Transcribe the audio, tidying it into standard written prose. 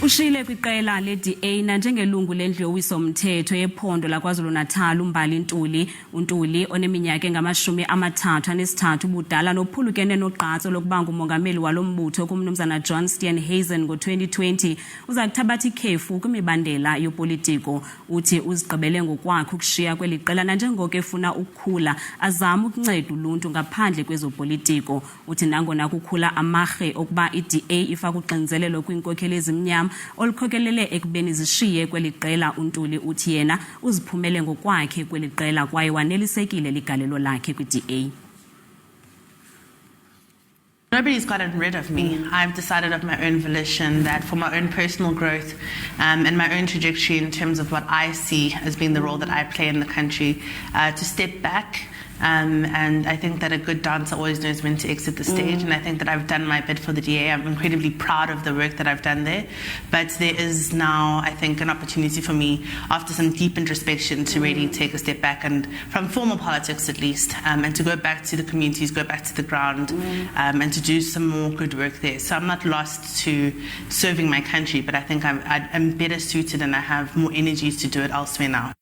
Ushiyile kwiqela le-DA nanjengelungu lendlu yowiso-mthetho yephondo laKwaZulu-Natal uMbali uNtuli oneminyaka engamashumi amathathu, anesithathu, ubudala nophulukene nogqatso lokuba ngumongameli walo mbutho kumnumzana John Steenhuisen ngo-2020 uzakuthabatha ikhefu kwimibandela yopolitiko.Uthi uzigqibele ngokwakhe ukushiya kweli qela nanjengoko efuna ukukhula azama ukunceda uluntu ngaphandle kwezopolitiko. Uthi nangona kukhula amarhe okuba i-DA ifak'uxinzelelo kwiinkokheli ezimnyama olukhokelel'ekubeni zishiye kweli qela uNtuli uthi yena uziphumele ngokwakhe kweli qela kwaye wanelisekile ligalelo lakhe kwi-DA. Nobody's gotten rid of me. I've decided of my own volition that for my own personal growth and my own trajectory in terms of what I see as being the role that I play in the country, to step back. And I think that a good dancer always knows when to exit the stage, and I think that I've done my bit for the DA. I'm incredibly proud of the work that I've done there, but there is now, I think, an opportunity for me after some deep introspection to really take a step back and from formal politics at least, and to go back to the communities, go back to the ground, and to do some more good work there. So I'm not lost to serving my country, but I think I'm better suited and I have more energies to do it elsewhere now.